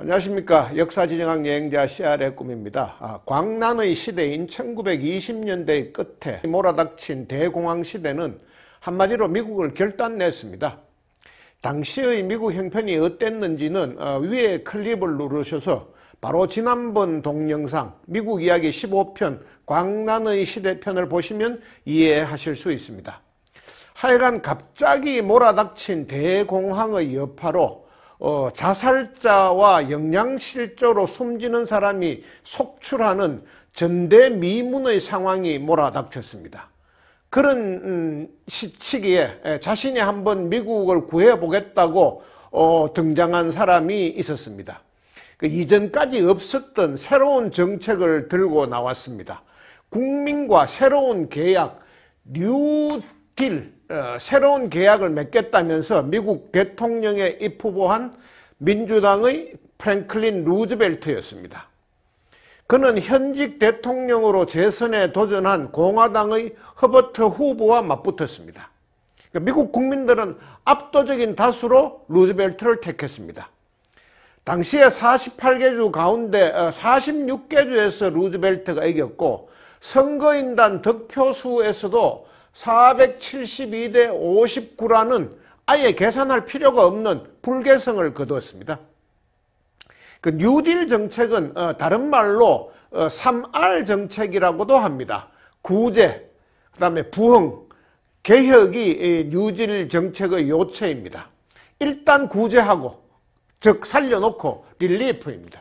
안녕하십니까. 역사진영학 여행자 CR의 꿈입니다. 광란의 시대인 1920년대 끝에 몰아닥친 대공황 시대는 한마디로 미국을 결단냈습니다. 당시의 미국 형편이 어땠는지는 위에 클립을 누르셔서 바로 지난번 동영상 미국 이야기 15편 광란의 시대편을 보시면 이해하실 수 있습니다. 하여간 갑자기 몰아닥친 대공황의 여파로 자살자와 영양실조로 숨지는 사람이 속출하는 전대미문의 상황이 몰아닥쳤습니다. 그런 시기에 자신이 한번 미국을 구해보겠다고 등장한 사람이 있었습니다. 그 이전까지 없었던 새로운 정책을 들고 나왔습니다. 국민과 새로운 계약, 뉴딜, 새로운 계약을 맺겠다면서 미국 대통령에 입후보한 민주당의 프랭클린 루즈벨트였습니다. 그는 현직 대통령으로 재선에 도전한 공화당의 허버트 후보와 맞붙었습니다. 미국 국민들은 압도적인 다수로 루즈벨트를 택했습니다. 당시에 48개 주 가운데 46개 주에서 루즈벨트가 이겼고 선거인단 득표수에서도 472대 59라는 아예 계산할 필요가 없는 불개성을 거두었습니다. 그 뉴딜 정책은 다른 말로 3R 정책이라고도 합니다. 구제, 그 다음에 부흥, 개혁이 뉴딜 정책의 요체입니다. 일단 구제하고, 즉 살려놓고 릴리프입니다.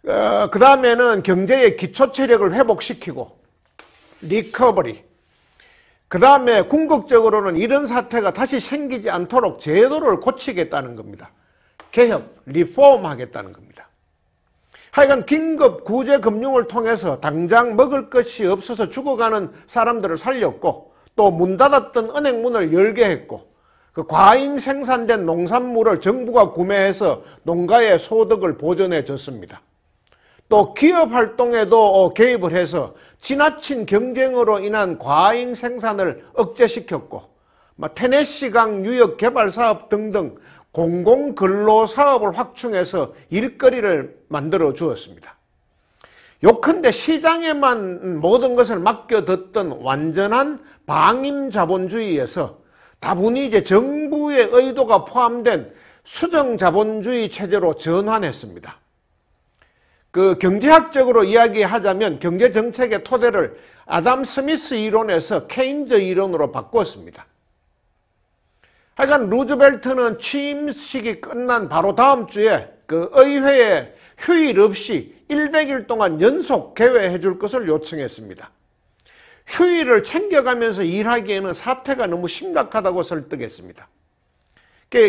그 다음에는 경제의 기초체력을 회복시키고 리커버리, 그 다음에 궁극적으로는 이런 사태가 다시 생기지 않도록 제도를 고치겠다는 겁니다. 개혁, 리폼 하겠다는 겁니다. 하여간 긴급 구제 금융을 통해서 당장 먹을 것이 없어서 죽어가는 사람들을 살렸고 또 문 닫았던 은행 문을 열게 했고 그 과잉 생산된 농산물을 정부가 구매해서 농가의 소득을 보전해 줬습니다. 또 기업 활동에도 개입을 해서 지나친 경쟁으로 인한 과잉 생산을 억제시켰고 테네시강 유역 개발 사업 등등 공공근로 사업을 확충해서 일거리를 만들어 주었습니다. 요컨대 시장에만 모든 것을 맡겨뒀던 완전한 방임 자본주의에서 다분히 이제 정부의 의도가 포함된 수정 자본주의 체제로 전환했습니다. 그 경제학적으로 이야기하자면 경제정책의 토대를 아담 스미스 이론에서 케인즈 이론으로 바꾸었습니다. 하여간 루즈벨트는 취임식이 끝난 바로 다음 주에 그 의회에 휴일 없이 100일 동안 연속 개회해 줄 것을 요청했습니다. 휴일을 챙겨가면서 일하기에는 사태가 너무 심각하다고 설득했습니다.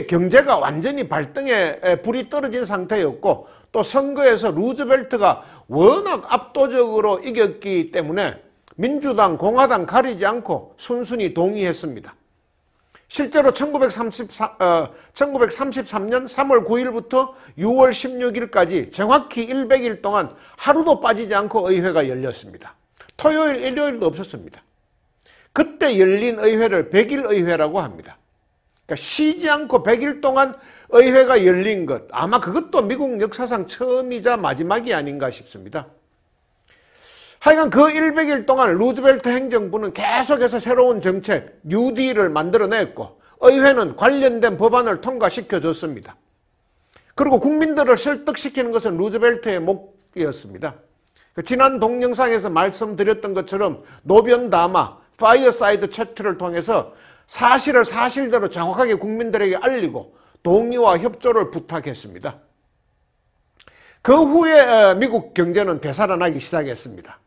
경제가 완전히 발등에 불이 떨어진 상태였고 또 선거에서 루즈벨트가 워낙 압도적으로 이겼기 때문에 민주당, 공화당 가리지 않고 순순히 동의했습니다. 실제로 1933년 3월 9일부터 6월 16일까지 정확히 100일 동안 하루도 빠지지 않고 의회가 열렸습니다. 토요일, 일요일도 없었습니다. 그때 열린 의회를 100일 의회라고 합니다. 그러니까 쉬지 않고 100일 동안 의회가 열린 것, 아마 그것도 미국 역사상 처음이자 마지막이 아닌가 싶습니다. 하여간 그 100일 동안 루즈벨트 행정부는 계속해서 새로운 정책, 뉴딜을 만들어냈고 의회는 관련된 법안을 통과시켜줬습니다. 그리고 국민들을 설득시키는 것은 루즈벨트의 목이었습니다. 지난 동영상에서 말씀드렸던 것처럼 노변담화, 파이어사이드 채트를 통해서 사실을 사실대로 정확하게 국민들에게 알리고 동의와 협조를 부탁했습니다. 그 후에 미국 경제는 되살아나기 시작했습니다.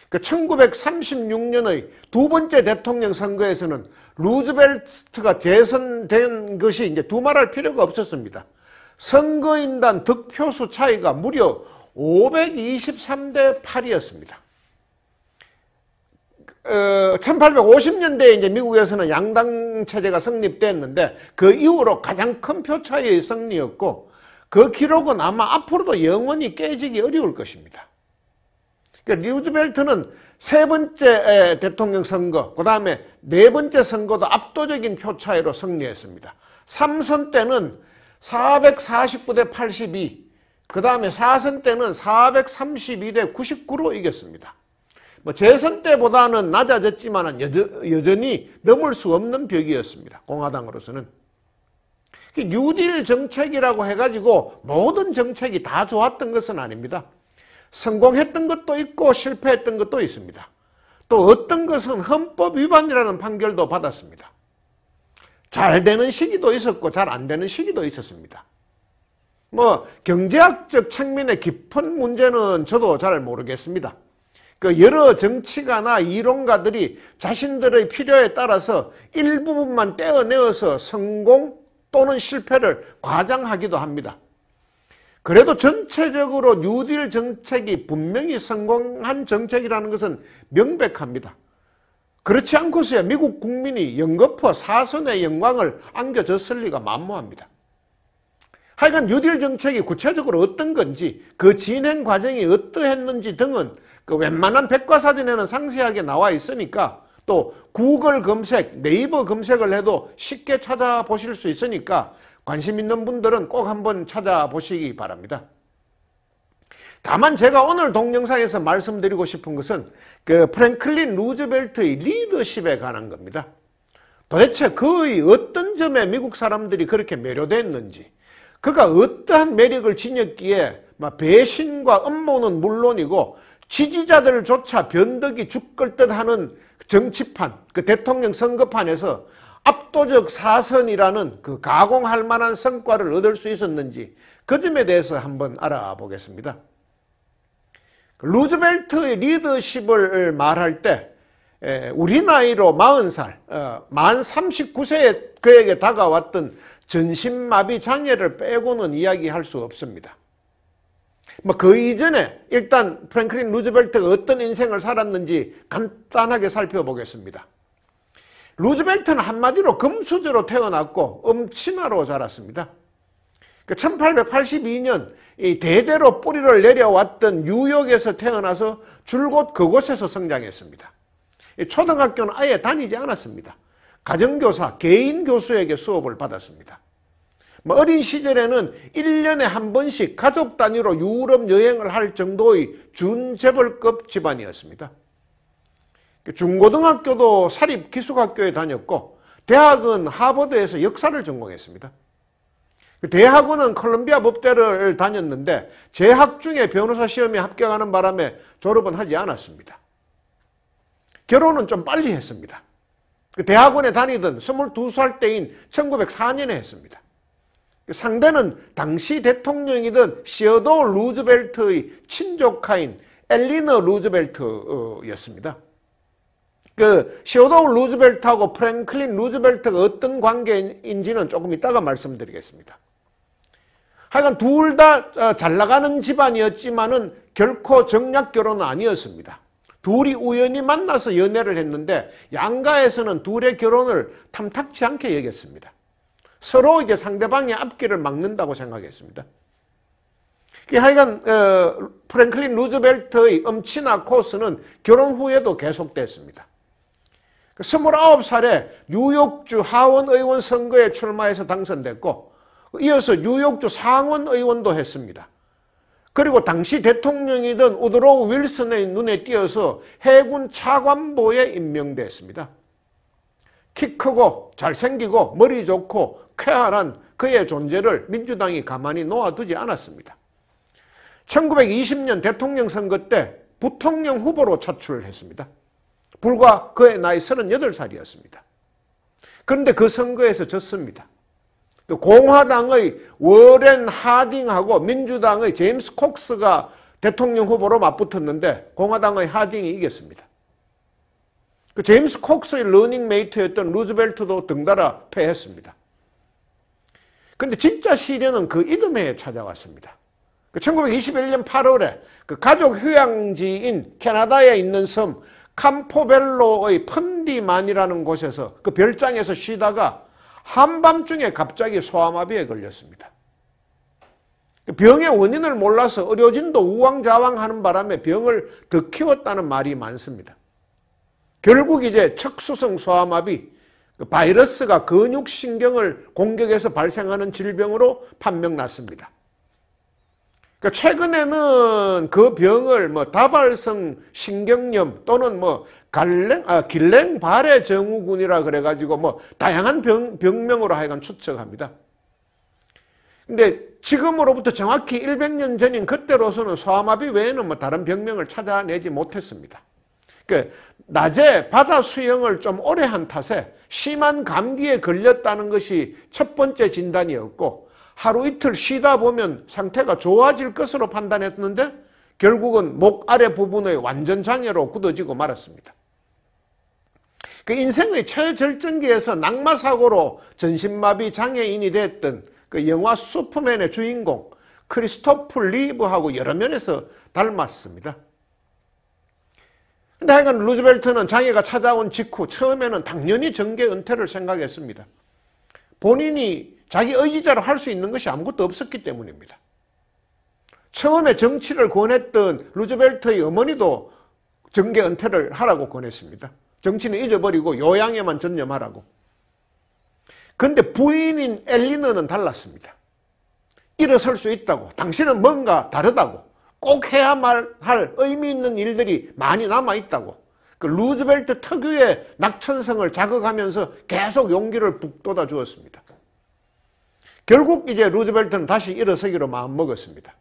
1936년의 두 번째 대통령 선거에서는 루즈벨트가 재선된 것이 이제 두말할 필요가 없었습니다. 선거인단 득표수 차이가 무려 523대 8이었습니다. 1850년대에 이제 미국에서는 양당 체제가 성립됐는데 그 이후로 가장 큰 표 차이의 승리였고 그 기록은 아마 앞으로도 영원히 깨지기 어려울 것입니다. 그러니까 루즈벨트는 세 번째 대통령 선거, 그 다음에 네 번째 선거도 압도적인 표 차이로 승리했습니다. 3선 때는 449대 82, 그 다음에 4선 때는 432대 99로 이겼습니다. 뭐 재선 때보다는 낮아졌지만 여전히 넘을 수 없는 벽이었습니다. 공화당으로서는. 뉴딜 정책이라고 해가지고 모든 정책이 다 좋았던 것은 아닙니다. 성공했던 것도 있고 실패했던 것도 있습니다. 또 어떤 것은 헌법 위반이라는 판결도 받았습니다. 잘 되는 시기도 있었고 잘 안 되는 시기도 있었습니다. 뭐 경제학적 측면의 깊은 문제는 저도 잘 모르겠습니다. 그 여러 정치가나 이론가들이 자신들의 필요에 따라서 일부분만 떼어내어서 성공 또는 실패를 과장하기도 합니다. 그래도 전체적으로 뉴딜 정책이 분명히 성공한 정책이라는 것은 명백합니다. 그렇지 않고서야 미국 국민이 연거푸 사선의 영광을 안겨줬을 리가 만무합니다. 하여간 뉴딜 정책이 구체적으로 어떤 건지 그 진행 과정이 어떠했는지 등은 그 웬만한 백과사전에는 상세하게 나와 있으니까 또 구글 검색, 네이버 검색을 해도 쉽게 찾아보실 수 있으니까 관심 있는 분들은 꼭 한번 찾아보시기 바랍니다. 다만 제가 오늘 동영상에서 말씀드리고 싶은 것은 그 프랭클린 루즈벨트의 리더십에 관한 겁니다. 도대체 그의 어떤 점에 미국 사람들이 그렇게 매료됐는지, 그가 어떠한 매력을 지녔기에 배신과 음모는 물론이고 지지자들조차 변덕이 죽을 듯하는 정치판, 그 대통령 선거판에서 압도적 사선이라는 그 가공할 만한 성과를 얻을 수 있었는지 그 점에 대해서 한번 알아보겠습니다. 루즈벨트의 리더십을 말할 때 우리 나이로 40살, 만 39세에 그에게 다가왔던 전신마비 장애를 빼고는 이야기할 수 없습니다. 그 이전에 일단 프랭클린 루즈벨트가 어떤 인생을 살았는지 간단하게 살펴보겠습니다. 루즈벨트는 한마디로 금수저로 태어났고 엄친아로 자랐습니다. 1882년 대대로 뿌리를 내려왔던 뉴욕에서 태어나서 줄곧 그곳에서 성장했습니다. 초등학교는 아예 다니지 않았습니다. 가정교사, 개인 교수에게 수업을 받았습니다. 어린 시절에는 1년에 한 번씩 가족 단위로 유럽 여행을 할 정도의 준재벌급 집안이었습니다. 중고등학교도 사립기숙학교에 다녔고 대학은 하버드에서 역사를 전공했습니다. 대학원은 콜롬비아 법대를 다녔는데 재학 중에 변호사 시험에 합격하는 바람에 졸업은 하지 않았습니다. 결혼은 좀 빨리 했습니다. 대학원에 다니던 22살 때인 1904년에 했습니다. 상대는 당시 대통령이던 시어도 루즈벨트의 친조카인 엘리너 루즈벨트였습니다. 시어도 루즈벨트하고 프랭클린 루즈벨트가 어떤 관계인지는 조금 이따가 말씀드리겠습니다. 하여간 둘 다 잘 나가는 집안이었지만은 결코 정략 결혼은 아니었습니다. 둘이 우연히 만나서 연애를 했는데 양가에서는 둘의 결혼을 탐탁치 않게 여겼습니다. 서로 이제 상대방의 앞길을 막는다고 생각했습니다. 하여간 프랭클린 루즈벨트의 엄친아 코스는 결혼 후에도 계속됐습니다. 29살에 뉴욕주 하원의원 선거에 출마해서 당선됐고 이어서 뉴욕주 상원의원도 했습니다. 그리고 당시 대통령이던 우드로우 윌슨의 눈에 띄어서 해군 차관보에 임명됐습니다. 키 크고 잘생기고 머리 좋고 쾌활한 그의 존재를 민주당이 가만히 놓아두지 않았습니다. 1920년 대통령 선거 때 부통령 후보로 차출했습니다. 불과 그의 나이 38살이었습니다. 그런데 그 선거에서 졌습니다. 공화당의 워렌 하딩하고 민주당의 제임스 콕스가 대통령 후보로 맞붙었는데 공화당의 하딩이 이겼습니다. 제임스 콕스의 러닝메이트였던 루즈벨트도 등달아 패했습니다. 그런데 진짜 시련은 그 이듬해에 찾아왔습니다. 1921년 8월에 그 가족 휴양지인 캐나다에 있는 섬 캄포벨로의 펀디만이라는 곳에서 그 별장에서 쉬다가 한밤중에 갑자기 소아마비에 걸렸습니다. 병의 원인을 몰라서 의료진도 우왕좌왕하는 바람에 병을 더 키웠다는 말이 많습니다. 결국 이제 척수성 소아마비, 그 바이러스가 근육신경을 공격해서 발생하는 질병으로 판명났습니다. 그러니까 최근에는 그 병을 뭐 다발성 신경염 또는 뭐 길랭바레 증후군이라 그래가지고 뭐 다양한 병명으로 하여간 추측합니다. 근데 지금으로부터 정확히 100년 전인 그때로서는 소아마비 외에는 뭐 다른 병명을 찾아내지 못했습니다. 그러니까 낮에 바다 수영을 좀 오래 한 탓에 심한 감기에 걸렸다는 것이 첫 번째 진단이었고, 하루 이틀 쉬다 보면 상태가 좋아질 것으로 판단했는데 결국은 목 아래 부분의 완전 장애로 굳어지고 말았습니다. 그 인생의 최절정기에서 낙마사고로 전신마비 장애인이 됐던 그 영화 슈퍼맨의 주인공 크리스토프 리브하고 여러 면에서 닮았습니다. 근데 하여간 루즈벨트는 장애가 찾아온 직후 처음에는 당연히 정계 은퇴를 생각했습니다. 본인이 자기 의지대로 할 수 있는 것이 아무것도 없었기 때문입니다. 처음에 정치를 권했던 루즈벨트의 어머니도 정계 은퇴를 하라고 권했습니다. 정치는 잊어버리고 요양에만 전념하라고. 그런데 부인인 엘리너는 달랐습니다. 일어설 수 있다고, 당신은 뭔가 다르다고, 꼭 해야만 할 의미 있는 일들이 많이 남아있다고, 그 루즈벨트 특유의 낙천성을 자극하면서 계속 용기를 북돋아 주었습니다. 결국 이제 루즈벨트는 다시 일어서기로 마음먹었습니다.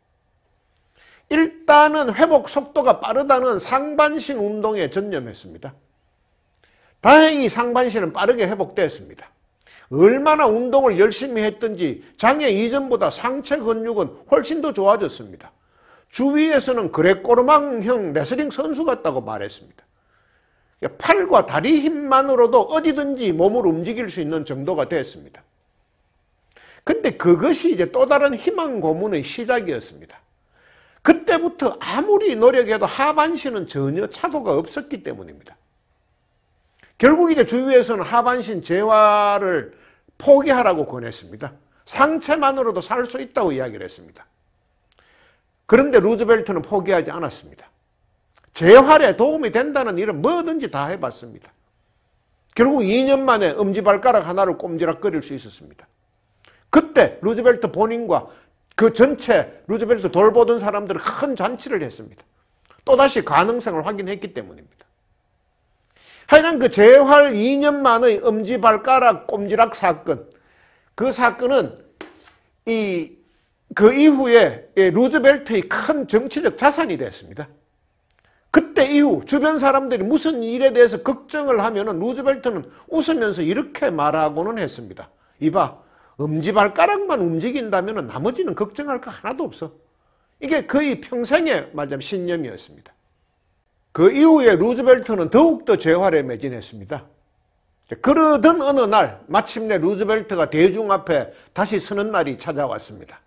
일단은 회복 속도가 빠르다는 상반신 운동에 전념했습니다. 다행히 상반신은 빠르게 회복됐습니다. 얼마나 운동을 열심히 했든지 장애 이전보다 상체 근육은 훨씬 더 좋아졌습니다. 주위에서는 그레꼬르망형 레슬링 선수 같다고 말했습니다. 팔과 다리 힘만으로도 어디든지 몸을 움직일 수 있는 정도가 됐습니다. 근데 그것이 이제 또 다른 희망 고문의 시작이었습니다. 그때부터 아무리 노력해도 하반신은 전혀 차도가 없었기 때문입니다. 결국 이제 주위에서는 하반신 재활을 포기하라고 권했습니다. 상체만으로도 살 수 있다고 이야기를 했습니다. 그런데 루즈벨트는 포기하지 않았습니다. 재활에 도움이 된다는 일은 뭐든지 다 해봤습니다. 결국 2년 만에 엄지발가락 하나를 꼼지락거릴 수 있었습니다. 그때 루즈벨트 본인과 그 전체 루즈벨트 돌보던 사람들은 큰 잔치를 했습니다. 또다시 가능성을 확인했기 때문입니다. 하여간 그 재활 2년 만의 엄지발가락 꼼지락 사건, 그 사건은 그 이후에 루즈벨트의 큰 정치적 자산이 됐습니다. 그때 이후 주변 사람들이 무슨 일에 대해서 걱정을 하면은 루즈벨트는 웃으면서 이렇게 말하고는 했습니다. 이봐, 엄지발가락만 움직인다면 나머지는 걱정할 거 하나도 없어. 이게 거의 평생의 말하자면 신념이었습니다. 그 이후에 루즈벨트는 더욱더 재활에 매진했습니다. 그러던 어느 날 마침내 루즈벨트가 대중 앞에 다시 서는 날이 찾아왔습니다.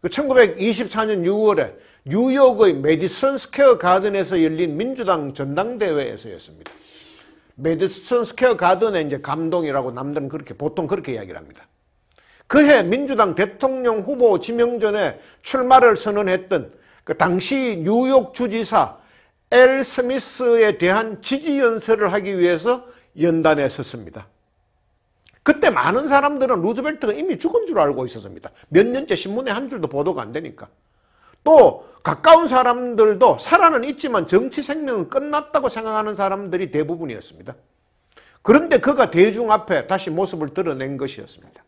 1924년 6월에 뉴욕의 메디슨 스퀘어 가든에서 열린 민주당 전당대회에서였습니다. 메디슨 스퀘어 가든의 이제 감동이라고 남들은 보통 그렇게 이야기를 합니다. 그해 민주당 대통령 후보 지명전에 출마를 선언했던 그 당시 뉴욕 주지사 엘 스미스에 대한 지지 연설을 하기 위해서 연단에 섰습니다. 그때 많은 사람들은 루즈벨트가 이미 죽은 줄 알고 있었습니다. 몇 년째 신문에 한 줄도 보도가 안 되니까. 또 가까운 사람들도 살아는 있지만 정치 생명은 끝났다고 생각하는 사람들이 대부분이었습니다. 그런데 그가 대중 앞에 다시 모습을 드러낸 것이었습니다.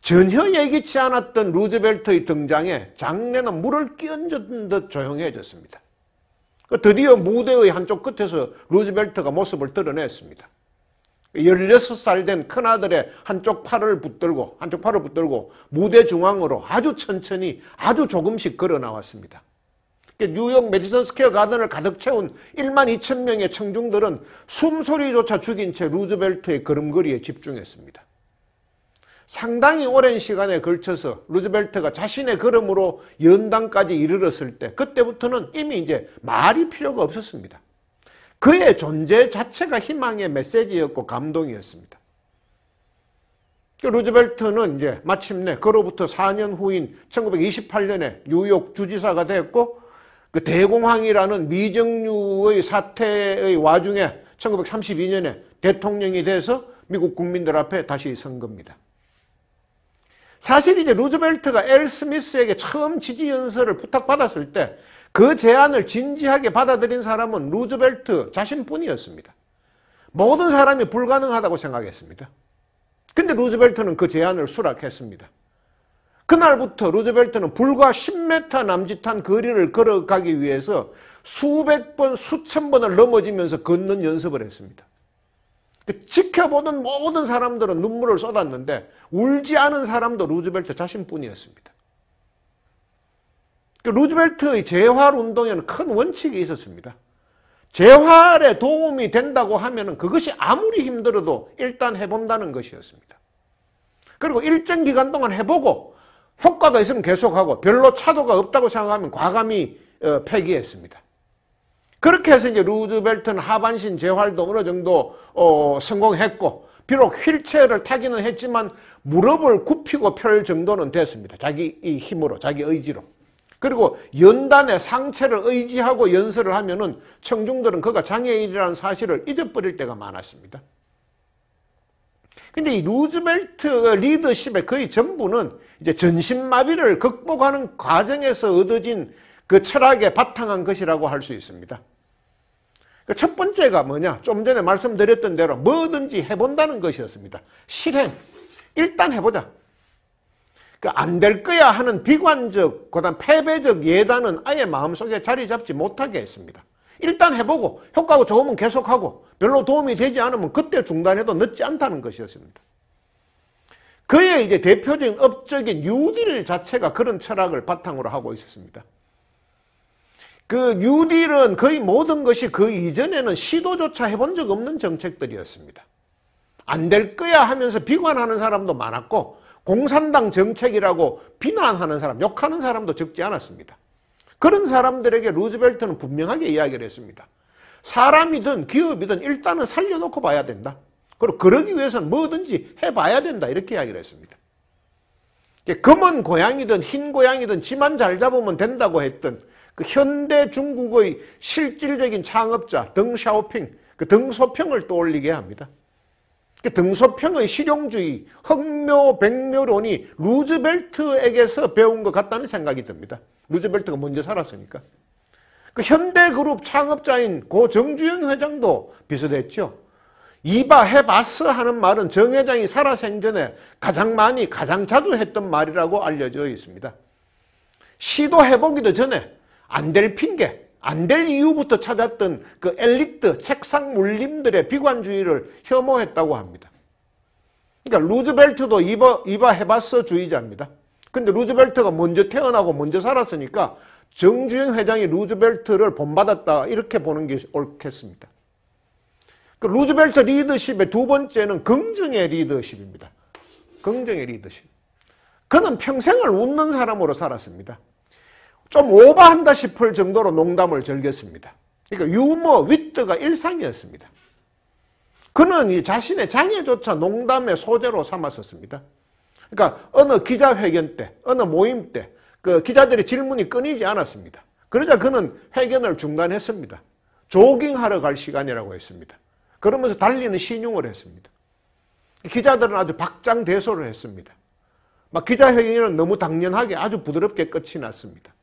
전혀 예기치 않았던 루즈벨트의 등장에 장내는 물을 끼얹은 듯 조용해졌습니다. 드디어 무대의 한쪽 끝에서 루즈벨트가 모습을 드러냈습니다. 16살 된 큰아들의 한쪽 팔을 붙들고 무대 중앙으로 아주 천천히 아주 조금씩 걸어 나왔습니다. 뉴욕 메디슨 스퀘어 가든을 가득 채운 1만 2천 명의 청중들은 숨소리조차 죽인 채 루즈벨트의 걸음걸이에 집중했습니다. 상당히 오랜 시간에 걸쳐서 루즈벨트가 자신의 걸음으로 연당까지 이르렀을 때 그때부터는 이미 이제 말이 필요가 없었습니다. 그의 존재 자체가 희망의 메시지였고 감동이었습니다. 루즈벨트는 이제 마침내 그로부터 4년 후인 1928년에 뉴욕 주지사가 됐고 그 대공황이라는 미정유의 사태의 와중에 1932년에 대통령이 돼서 미국 국민들 앞에 다시 선 겁니다. 사실 이제 루즈벨트가 엘 스미스에게 처음 지지 연설을 부탁받았을 때 그 제안을 진지하게 받아들인 사람은 루즈벨트 자신뿐이었습니다. 모든 사람이 불가능하다고 생각했습니다. 근데 루즈벨트는 그 제안을 수락했습니다. 그날부터 루즈벨트는 불과 10m 남짓한 거리를 걸어가기 위해서 수백 번, 수천 번을 넘어지면서 걷는 연습을 했습니다. 지켜보던 모든 사람들은 눈물을 쏟았는데 울지 않은 사람도 루즈벨트 자신뿐이었습니다. 루즈벨트의 재활 운동에는 큰 원칙이 있었습니다. 재활에 도움이 된다고 하면 그것이 아무리 힘들어도 일단 해본다는 것이었습니다. 그리고 일정 기간 동안 해보고 효과가 있으면 계속하고 별로 차도가 없다고 생각하면 과감히 폐기했습니다. 그렇게 해서 이제 루즈벨트는 하반신 재활도 어느 정도 성공했고 비록 휠체어를 타기는 했지만 무릎을 굽히고 펼 정도는 됐습니다. 자기 힘으로, 자기 의지로. 그리고 연단에 상체를 의지하고 연설을 하면은 청중들은 그가 장애인이라는 사실을 잊어버릴 때가 많았습니다. 근데 이 루즈벨트 리더십의 거의 전부는 이제 전신마비를 극복하는 과정에서 얻어진 그 철학에 바탕한 것이라고 할 수 있습니다. 첫 번째가 뭐냐? 좀 전에 말씀드렸던 대로 뭐든지 해본다는 것이었습니다. 실행. 일단 해보자. 안 될 거야 하는 비관적, 그다음 패배적 예단은 아예 마음속에 자리 잡지 못하게 했습니다. 일단 해보고 효과가 좋으면 계속하고 별로 도움이 되지 않으면 그때 중단해도 늦지 않다는 것이었습니다. 그의 이제 대표적인 업적인 뉴딜 자체가 그런 철학을 바탕으로 하고 있었습니다. 그 뉴딜은 거의 모든 것이 그 이전에는 시도조차 해본 적 없는 정책들이었습니다. 안 될 거야 하면서 비관하는 사람도 많았고 공산당 정책이라고 비난하는 사람, 욕하는 사람도 적지 않았습니다. 그런 사람들에게 루즈벨트는 분명하게 이야기를 했습니다. 사람이든 기업이든 일단은 살려놓고 봐야 된다. 그리고 그러기 위해서는 뭐든지 해봐야 된다. 이렇게 이야기를 했습니다. 검은 고양이든 흰 고양이든 지만 잘 잡으면 된다고 했던 그 현대 중국의 실질적인 창업자 덩샤오핑, 그 덩소평을 떠올리게 합니다. 덩소평의 실용주의, 흑묘백묘론이 루즈벨트에게서 배운 것 같다는 생각이 듭니다. 루즈벨트가 먼저 살았으니까. 그 현대그룹 창업자인 고 정주영 회장도 비슷했죠. 이봐 해봤어 하는 말은 정 회장이 살아생전에 가장 많이 가장 자주 했던 말이라고 알려져 있습니다. 시도해보기도 전에 안 될 핑계, 안 될 이유부터 찾았던 그 엘리트 책상 물림들의 비관주의를 혐오했다고 합니다. 그러니까 루즈벨트도 이봐 해봤어 주의자입니다. 근데 루즈벨트가 먼저 태어나고 먼저 살았으니까 정주영 회장이 루즈벨트를 본받았다 이렇게 보는 게 옳겠습니다. 그 루즈벨트 리더십의 두 번째는 긍정의 리더십입니다. 긍정의 리더십. 그는 평생을 웃는 사람으로 살았습니다. 좀 오버한다 싶을 정도로 농담을 즐겼습니다. 그러니까 유머, 위트가 일상이었습니다. 그는 이 자신의 장애조차 농담의 소재로 삼았었습니다. 그러니까 어느 기자회견 때, 어느 모임 때 그 기자들의 질문이 끊이지 않았습니다. 그러자 그는 회견을 중단했습니다. 조깅하러 갈 시간이라고 했습니다. 그러면서 달리는 신용을 했습니다. 기자들은 아주 박장대소를 했습니다. 막 기자회견은 너무 당연하게 아주 부드럽게 끝이 났습니다.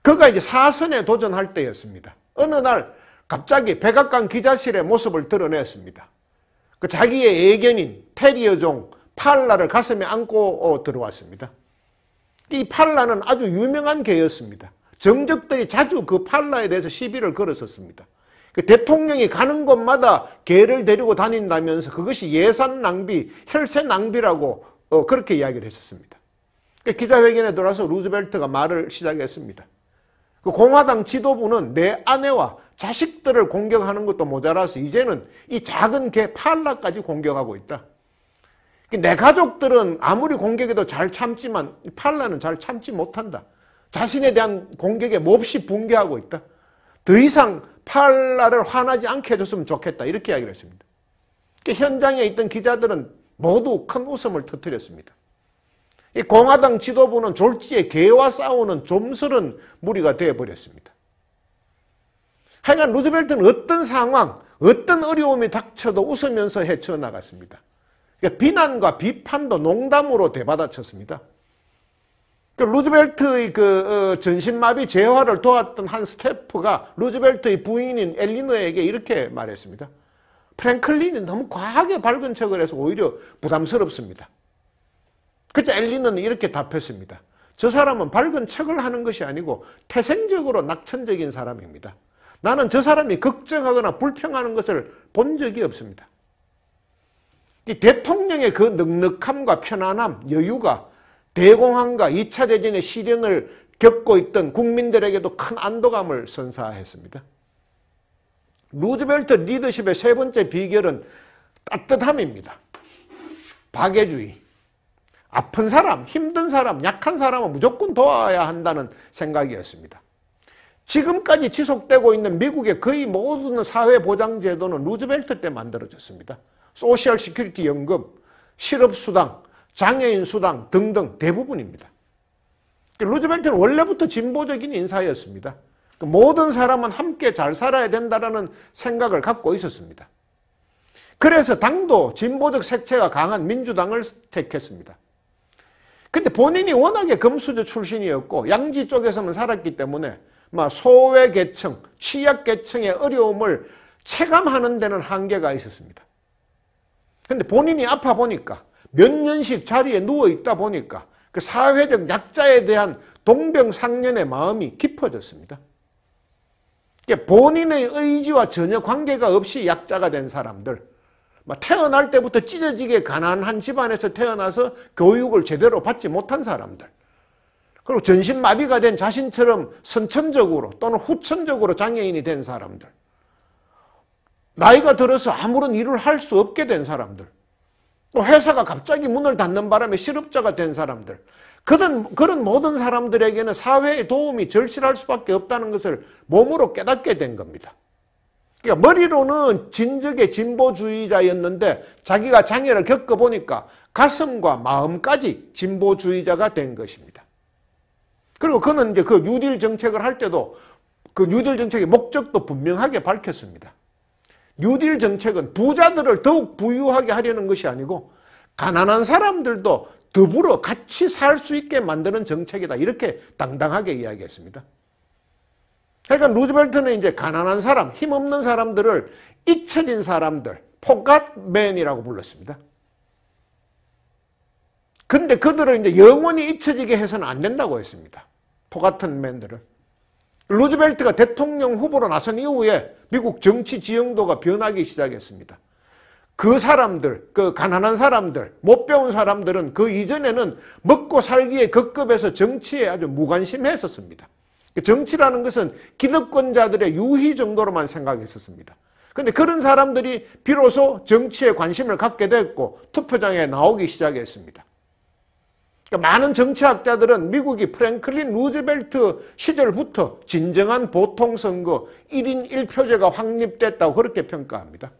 그가 이제 사선에 도전할 때였습니다. 어느 날 갑자기 백악관 기자실의 모습을 드러냈습니다. 그 자기의 애견인 테리어종 팔라를 가슴에 안고 들어왔습니다. 이 팔라는 아주 유명한 개였습니다. 정적들이 자주 그 팔라에 대해서 시비를 걸었었습니다. 그 대통령이 가는 곳마다 개를 데리고 다닌다면서 그것이 예산 낭비, 혈세 낭비라고 그렇게 이야기를 했었습니다. 기자회견에 들어와서 루즈벨트가 말을 시작했습니다. 그 공화당 지도부는 내 아내와 자식들을 공격하는 것도 모자라서 이제는 이 작은 개 팔라까지 공격하고 있다. 내 가족들은 아무리 공격해도 잘 참지만 이 팔라는 잘 참지 못한다. 자신에 대한 공격에 몹시 붕괴하고 있다. 더 이상 팔라를 화나지 않게 해줬으면 좋겠다. 이렇게 이야기를 했습니다. 현장에 있던 기자들은 모두 큰 웃음을 터뜨렸습니다. 이 공화당 지도부는 졸지에 개와 싸우는 좀스런 무리가 되어버렸습니다. 하여간 루즈벨트는 어떤 상황, 어떤 어려움이 닥쳐도 웃으면서 헤쳐나갔습니다. 그러니까 비난과 비판도 농담으로 되받아쳤습니다. 루즈벨트의 전신마비 재활을 도왔던 한 스태프가 루즈벨트의 부인인 엘리너에게 이렇게 말했습니다. 프랭클린이 너무 과하게 밝은 척을 해서 오히려 부담스럽습니다. 그때 엘리너는 이렇게 답했습니다. 저 사람은 밝은 척을 하는 것이 아니고 태생적으로 낙천적인 사람입니다. 나는 저 사람이 걱정하거나 불평하는 것을 본 적이 없습니다. 이 대통령의 그 넉넉함과 편안함, 여유가 대공황과 2차 대전의 시련을 겪고 있던 국민들에게도 큰 안도감을 선사했습니다. 루즈벨트 리더십의 세 번째 비결은 따뜻함입니다. 박애주의. 아픈 사람, 힘든 사람, 약한 사람은 무조건 도와야 한다는 생각이었습니다. 지금까지 지속되고 있는 미국의 거의 모든 사회보장제도는 루즈벨트 때 만들어졌습니다. 소셜 시큐리티 연금, 실업수당, 장애인 수당 등등 대부분입니다. 루즈벨트는 원래부터 진보적인 인사였습니다. 모든 사람은 함께 잘 살아야 된다는 생각을 갖고 있었습니다. 그래서 당도 진보적 색채가 강한 민주당을 택했습니다. 근데 본인이 워낙에 금수저 출신이었고 양지 쪽에서만 살았기 때문에 소외계층, 취약계층의 어려움을 체감하는 데는 한계가 있었습니다. 근데 본인이 아파 보니까 몇 년씩 자리에 누워 있다 보니까 그 사회적 약자에 대한 동병상련의 마음이 깊어졌습니다. 본인의 의지와 전혀 관계가 없이 약자가 된 사람들, 태어날 때부터 찢어지게 가난한 집안에서 태어나서 교육을 제대로 받지 못한 사람들, 그리고 전신마비가 된 자신처럼 선천적으로 또는 후천적으로 장애인이 된 사람들, 나이가 들어서 아무런 일을 할 수 없게 된 사람들, 또 회사가 갑자기 문을 닫는 바람에 실업자가 된 사람들, 그런 모든 사람들에게는 사회의 도움이 절실할 수밖에 없다는 것을 몸으로 깨닫게 된 겁니다. 그러니까 머리로는 진즉의 진보주의자였는데 자기가 장애를 겪어보니까 가슴과 마음까지 진보주의자가 된 것입니다. 그리고 그는 이제 그 뉴딜 정책을 할 때도 그 뉴딜 정책의 목적도 분명하게 밝혔습니다. 뉴딜 정책은 부자들을 더욱 부유하게 하려는 것이 아니고 가난한 사람들도 더불어 같이 살 수 있게 만드는 정책이다. 이렇게 당당하게 이야기했습니다. 그러니까 루즈벨트는 이제 가난한 사람, 힘없는 사람들을 잊혀진 사람들, 포갓맨이라고 불렀습니다. 근데 그들을 이제 영원히 잊혀지게 해서는 안 된다고 했습니다. 포같은 맨들을. 루즈벨트가 대통령 후보로 나선 이후에 미국 정치 지형도가 변하기 시작했습니다. 그 사람들, 그 가난한 사람들, 못 배운 사람들은 그 이전에는 먹고 살기에 급급해서 정치에 아주 무관심했었습니다. 정치라는 것은 기득권자들의 유희 정도로만 생각했었습니다. 그런데 그런 사람들이 비로소 정치에 관심을 갖게 됐고 투표장에 나오기 시작했습니다. 그러니까 많은 정치학자들은 미국이 프랭클린 루즈벨트 시절부터 진정한 보통선거 1인 1표제가 확립됐다고 그렇게 평가합니다.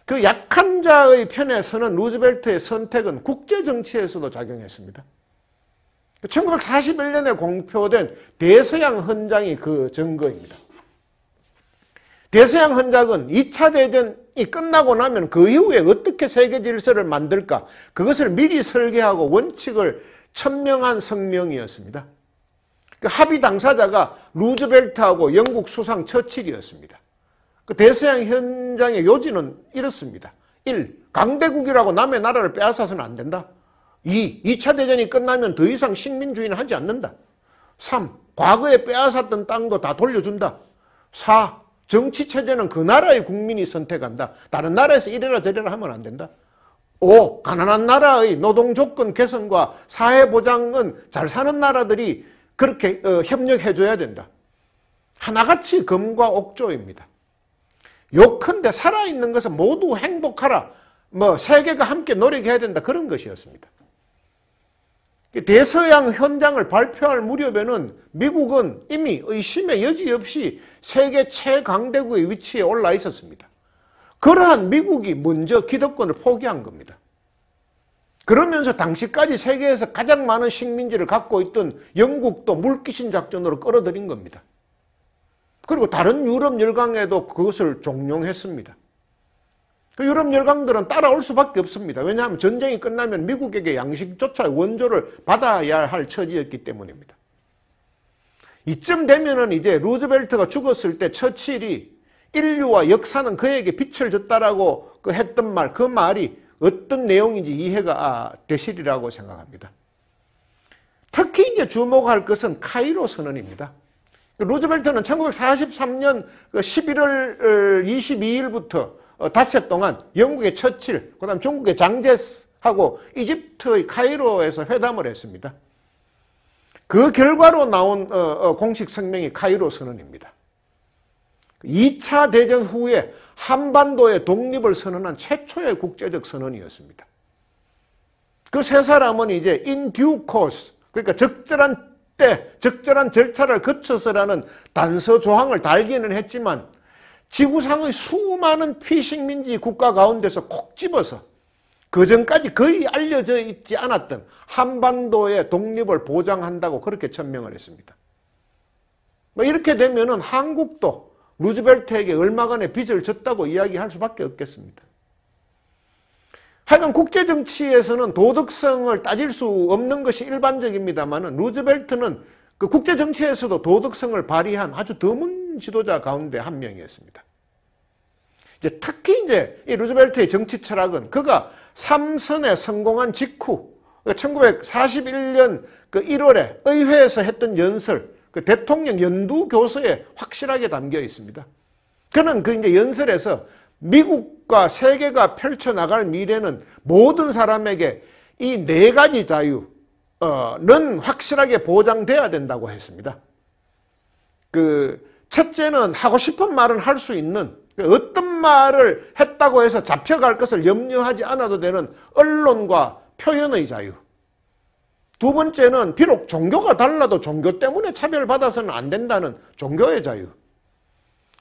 그 약한 자의 편에 서는 루즈벨트의 선택은 국제정치에서도 작용했습니다. 1941년에 공표된 대서양 헌장이 그 증거입니다. 대서양 헌장은 2차 대전이 끝나고 나면 그 이후에 어떻게 세계 질서를 만들까 그것을 미리 설계하고 원칙을 천명한 성명이었습니다. 그 합의 당사자가 루즈벨트하고 영국 수상 처칠이었습니다. 그 대서양 헌장의 요지는 이렇습니다. 1. 강대국이라고 남의 나라를 빼앗아서는 안 된다. 2. 2차 대전이 끝나면 더 이상 식민주의는 하지 않는다. 3. 과거에 빼앗았던 땅도 다 돌려준다. 4. 정치체제는 그 나라의 국민이 선택한다. 다른 나라에서 이래라 저래라 하면 안 된다. 5. 가난한 나라의 노동조건 개선과 사회보장은 잘 사는 나라들이 그렇게 협력해줘야 된다. 하나같이 금과 옥조입니다. 요컨대 살아있는 것은 모두 행복하라. 세계가 함께 노력해야 된다. 그런 것이었습니다. 대서양 현장을 발표할 무렵에는 미국은 이미 의심의 여지 없이 세계 최강대국의 위치에 올라 있었습니다. 그러한 미국이 먼저 기득권을 포기한 겁니다. 그러면서 당시까지 세계에서 가장 많은 식민지를 갖고 있던 영국도 물귀신 작전으로 끌어들인 겁니다. 그리고 다른 유럽 열강에도 그것을 종용했습니다. 그 유럽 열강들은 따라올 수밖에 없습니다. 왜냐하면 전쟁이 끝나면 미국에게 양식조차 원조를 받아야 할 처지였기 때문입니다. 이쯤 되면은 이제 루즈벨트가 죽었을 때 처칠이 인류와 역사는 그에게 빛을 줬다라고 했던 말, 그 말이 어떤 내용인지 이해가 되시리라고 생각합니다. 특히 이제 주목할 것은 카이로 선언입니다. 루즈벨트는 1943년 11월 22일부터 닷새 동안 영국의 처칠, 그 다음 중국의 장제스하고 이집트의 카이로에서 회담을 했습니다. 그 결과로 나온 공식 성명이 카이로 선언입니다. 2차 대전 후에 한반도의 독립을 선언한 최초의 국제적 선언이었습니다. 그 세 사람은 이제 in due course, 그러니까 적절한 때, 적절한 절차를 거쳐서라는 단서 조항을 달기는 했지만 지구상의 수많은 피식민지 국가 가운데서 콕 집어서 그전까지 거의 알려져 있지 않았던 한반도의 독립을 보장한다고 그렇게 천명을 했습니다. 이렇게 되면은 한국도 루즈벨트에게 얼마간의 빚을 졌다고 이야기할 수밖에 없겠습니다. 하여간 국제정치에서는 도덕성을 따질 수 없는 것이 일반적입니다만 루즈벨트는 그 국제정치에서도 도덕성을 발휘한 아주 드문 지도자 가운데 한 명이었습니다. 특히 이제 이 루즈벨트의 정치 철학은 그가 삼선에 성공한 직후 1941년 그 1월에 의회에서 했던 연설, 그 대통령 연두 교서에 확실하게 담겨 있습니다. 그는 그 이제 연설에서 미국과 세계가 펼쳐나갈 미래는 모든 사람에게 이 네 가지 자유는 확실하게 보장돼야 된다고 했습니다. 그 첫째는 하고 싶은 말은 할 수 있는, 어떤 말을 했다고 해서 잡혀갈 것을 염려하지 않아도 되는 언론과 표현의 자유. 두 번째는 비록 종교가 달라도 종교 때문에 차별받아서는 안 된다는 종교의 자유.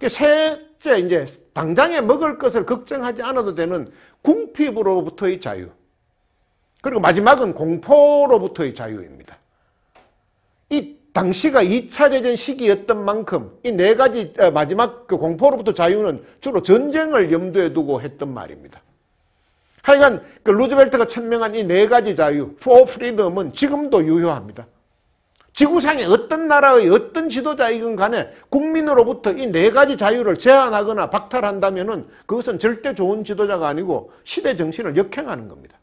셋째, 이제 당장에 먹을 것을 걱정하지 않아도 되는 궁핍으로부터의 자유. 그리고 마지막은 공포로부터의 자유입니다. 이 당시가 2차 대전 시기였던 만큼 이 네 가지 마지막 그 공포로부터 자유는 주로 전쟁을 염두에 두고 했던 말입니다. 하여간 그 루즈벨트가 천명한 이 네 가지 자유, for freedom은 지금도 유효합니다. 지구상의 어떤 나라의 어떤 지도자이건 간에 국민으로부터 이 네 가지 자유를 제한하거나 박탈한다면은 그것은 절대 좋은 지도자가 아니고 시대 정신을 역행하는 겁니다.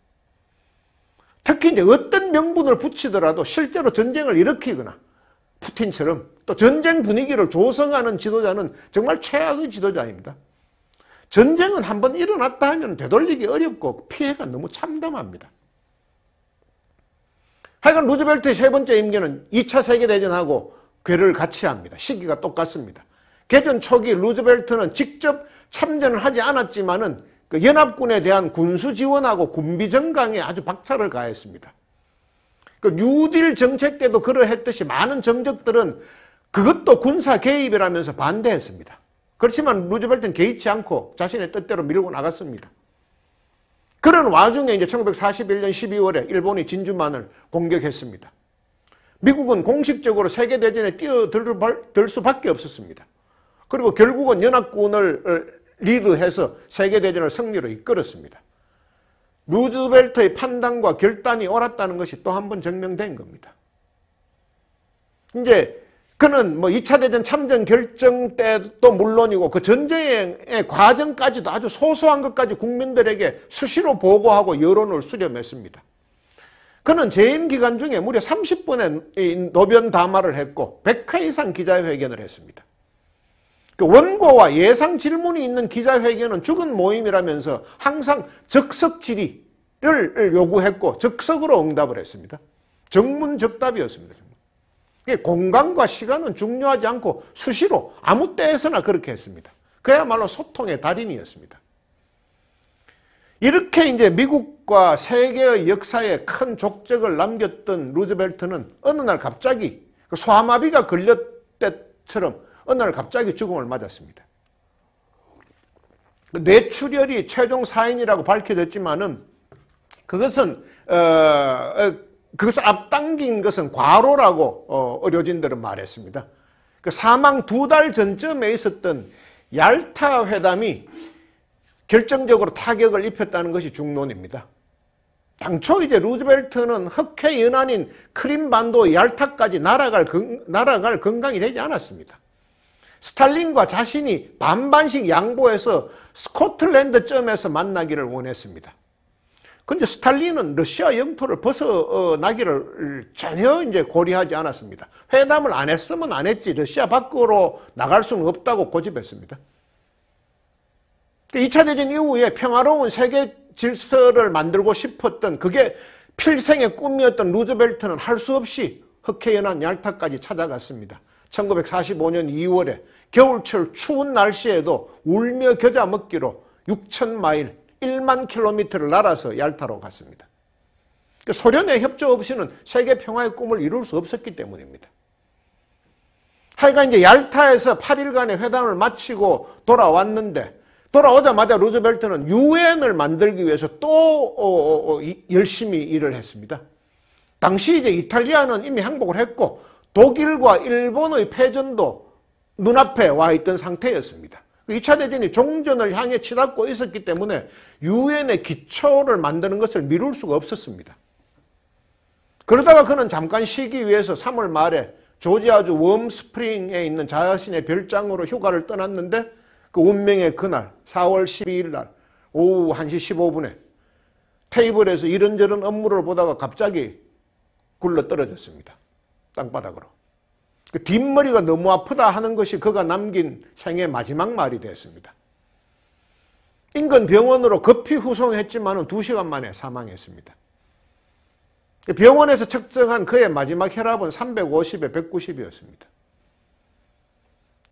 특히 이제 어떤 명분을 붙이더라도 실제로 전쟁을 일으키거나 푸틴처럼 또 전쟁 분위기를 조성하는 지도자는 정말 최악의 지도자입니다. 전쟁은 한번 일어났다 하면 되돌리기 어렵고 피해가 너무 참담합니다. 하여간 루즈벨트의 세 번째 임기는 2차 세계대전하고 궤를 같이 합니다. 시기가 똑같습니다. 개전 초기 루즈벨트는 직접 참전을 하지 않았지만은 그 연합군에 대한 군수 지원하고 군비 정강에 아주 박차를 가했습니다. 그 뉴딜 정책 때도 그러했듯이 많은 정적들은 그것도 군사 개입이라면서 반대했습니다. 그렇지만 루즈벨트는 개의치 않고 자신의 뜻대로 밀고 나갔습니다. 그런 와중에 이제 1941년 12월에 일본이 진주만을 공격했습니다. 미국은 공식적으로 세계대전에 뛰어들 수밖에 없었습니다. 그리고 결국은 연합군을 리드해서 세계대전을 승리로 이끌었습니다. 루즈벨트의 판단과 결단이 옳았다는 것이 또 한 번 증명된 겁니다. 이제 그는 뭐 2차 대전 참전 결정 때도 물론이고 그 전쟁의 과정까지도 아주 소소한 것까지 국민들에게 수시로 보고하고 여론을 수렴했습니다. 그는 재임 기간 중에 무려 30번의 노변 담화를 했고 100회 이상 기자회견을 했습니다. 그 원고와 예상 질문이 있는 기자회견은 죽은 모임이라면서 항상 적석 질의를 요구했고 적석으로 응답을 했습니다. 정문적답이었습니다. 공간과 시간은 중요하지 않고 수시로 아무 때에서나 그렇게 했습니다. 그야말로 소통의 달인이었습니다. 이렇게 이제 미국과 세계의 역사에 큰 족적을 남겼던 루즈벨트는 어느 날 갑자기 소아마비가 걸렸 때처럼 어느 날 갑자기 죽음을 맞았습니다. 뇌출혈이 최종 사인이라고 밝혀졌지만은 그것을 앞당긴 것은 과로라고 의료진들은 말했습니다. 그 사망 2달 전쯤에 있었던 얄타 회담이 결정적으로 타격을 입혔다는 것이 중론입니다. 당초 이제 루즈벨트는 흑해 연안인 크림반도 얄타까지 날아갈 건강이 되지 않았습니다. 스탈린과 자신이 반반씩 양보해서 스코틀랜드점에서 만나기를 원했습니다. 근데 스탈린은 러시아 영토를 벗어나기를 전혀 이제 고려하지 않았습니다. 회담을 안 했으면 안 했지 러시아 밖으로 나갈 수는 없다고 고집했습니다. 2차 대전 이후에 평화로운 세계 질서를 만들고 싶었던 그게 필생의 꿈이었던 루즈벨트는 할 수 없이 흑해연안 얄타까지 찾아갔습니다. 1945년 2월에 겨울철 추운 날씨에도 울며 겨자 먹기로 6,000마일 1만 킬로미터를 날아서 얄타로 갔습니다. 소련의 협조 없이는 세계 평화의 꿈을 이룰 수 없었기 때문입니다. 하여간 이제 얄타에서 8일간의 회담을 마치고 돌아왔는데 돌아오자마자 루즈벨트는 유엔을 만들기 위해서 또 열심히 일을 했습니다. 당시 이제 이탈리아는 이미 항복을 했고 독일과 일본의 패전도 눈앞에 와 있던 상태였습니다. 2차 대전이 종전을 향해 치닫고 있었기 때문에 유엔의 기초를 만드는 것을 미룰 수가 없었습니다. 그러다가 그는 잠깐 쉬기 위해서 3월 말에 조지아주 웜스프링에 있는 자신의 별장으로 휴가를 떠났는데 그 운명의 그날 4월 12일 날 오후 1시 15분에 테이블에서 이런저런 업무를 보다가 갑자기 굴러 떨어졌습니다. 땅바닥으로. 그 뒷머리가 너무 아프다 하는 것이 그가 남긴 생의 마지막 말이 됐습니다. 인근 병원으로 급히 후송했지만 2시간 만에 사망했습니다. 병원에서 측정한 그의 마지막 혈압은 350에 190이었습니다.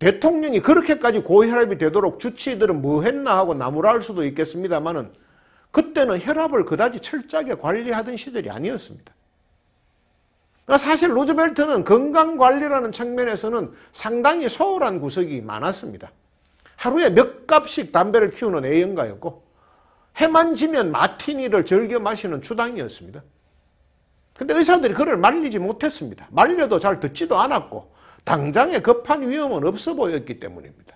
대통령이 그렇게까지 고혈압이 되도록 주치의들은 뭐 했나 하고 나무랄 수도 있겠습니다만 그때는 혈압을 그다지 철저하게 관리하던 시절이 아니었습니다. 사실 루즈벨트는 건강관리라는 측면에서는 상당히 소홀한 구석이 많았습니다. 하루에 몇 갑씩 담배를 피우는 애연가였고 해만 지면 마티니를 즐겨 마시는 주당이었습니다. 근데 의사들이 그를 말리지 못했습니다. 말려도 잘 듣지도 않았고 당장의 급한 위험은 없어 보였기 때문입니다.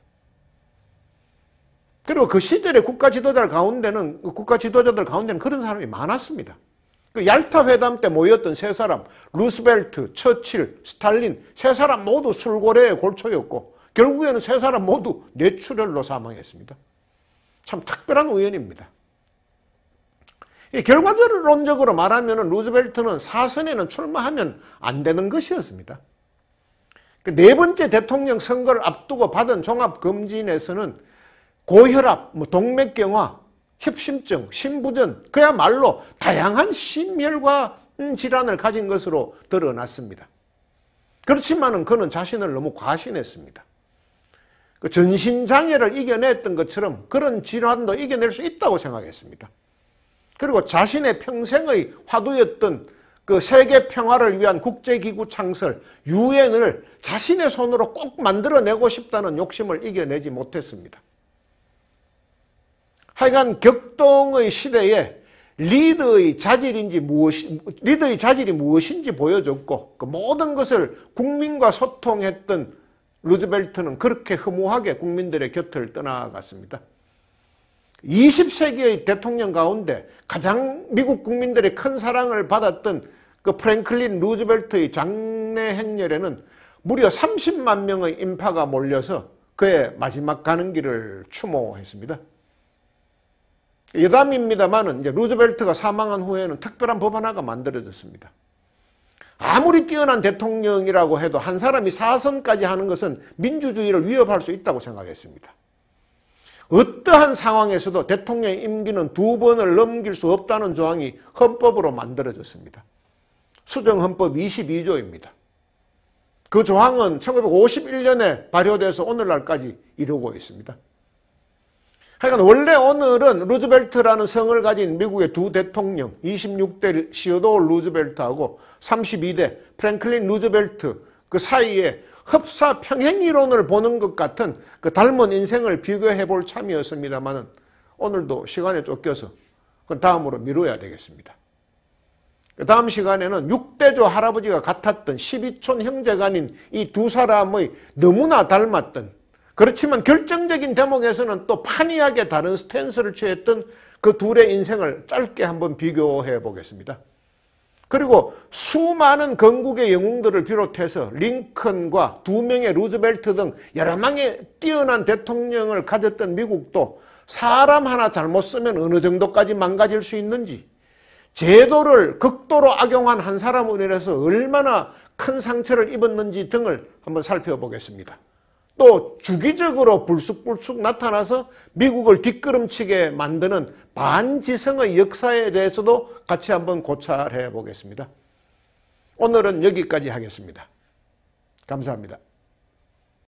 그리고 그 시절의 국가 지도자들 가운데는 그런 사람이 많았습니다. 그 얄타 회담 때 모였던 세 사람, 루스벨트, 처칠, 스탈린 세 사람 모두 술고래의 골초였고 결국에는 세 사람 모두 뇌출혈로 사망했습니다. 참 특별한 우연입니다. 결과론적으로 말하면 루즈벨트는 사선에는 출마하면 안 되는 것이었습니다. 그 네 번째 대통령 선거를 앞두고 받은 종합검진에서는 고혈압, 동맥경화, 협심증, 심부전, 그야말로 다양한 심혈관 질환을 가진 것으로 드러났습니다. 그렇지만 그는 자신을 너무 과신했습니다. 그 전신장애를 이겨냈던 것처럼 그런 질환도 이겨낼 수 있다고 생각했습니다. 그리고 자신의 평생의 화두였던 그 세계 평화를 위한 국제기구 창설, 유엔을 자신의 손으로 꼭 만들어내고 싶다는 욕심을 이겨내지 못했습니다. 하여간 격동의 시대에 리더의 자질이 무엇인지 보여줬고 그 모든 것을 국민과 소통했던 루즈벨트는 그렇게 허무하게 국민들의 곁을 떠나갔습니다. 20세기의 대통령 가운데 가장 미국 국민들의 큰 사랑을 받았던 그 프랭클린 루즈벨트의 장례 행렬에는 무려 30만 명의 인파가 몰려서 그의 마지막 가는 길을 추모했습니다. 여담입니다만은 이제 루즈벨트가 사망한 후에는 특별한 법 하나가 만들어졌습니다. 아무리 뛰어난 대통령이라고 해도 한 사람이 사선까지 하는 것은 민주주의를 위협할 수 있다고 생각했습니다. 어떠한 상황에서도 대통령 임기는 2번을 넘길 수 없다는 조항이 헌법으로 만들어졌습니다. 수정헌법 22조입니다. 그 조항은 1951년에 발효돼서 오늘날까지 이루고 있습니다. 하여간 원래 오늘은 루즈벨트라는 성을 가진 미국의 두 대통령 26대 시어도어 루즈벨트하고 32대 프랭클린 루즈벨트 그 사이에 흡사 평행이론을 보는 것 같은 그 닮은 인생을 비교해 볼 참이었습니다만 오늘도 시간에 쫓겨서 그 다음으로 미뤄야 되겠습니다. 그 다음 시간에는 6대조 할아버지가 같았던 12촌 형제간인 이 두 사람의 너무나 닮았던, 그렇지만 결정적인 대목에서는 또 판이하게 다른 스탠스를 취했던 그 둘의 인생을 짧게 한번 비교해 보겠습니다. 그리고 수많은 건국의 영웅들을 비롯해서 링컨과 두 명의 루즈벨트 등 여러 명의 뛰어난 대통령을 가졌던 미국도 사람 하나 잘못 쓰면 어느 정도까지 망가질 수 있는지, 제도를 극도로 악용한 한 사람으로 인해서 얼마나 큰 상처를 입었는지 등을 한번 살펴보겠습니다. 또 주기적으로 불쑥불쑥 나타나서 미국을 뒷걸음치게 만드는 반지성의 역사에 대해서도 같이 한번 고찰해 보겠습니다. 오늘은 여기까지 하겠습니다. 감사합니다.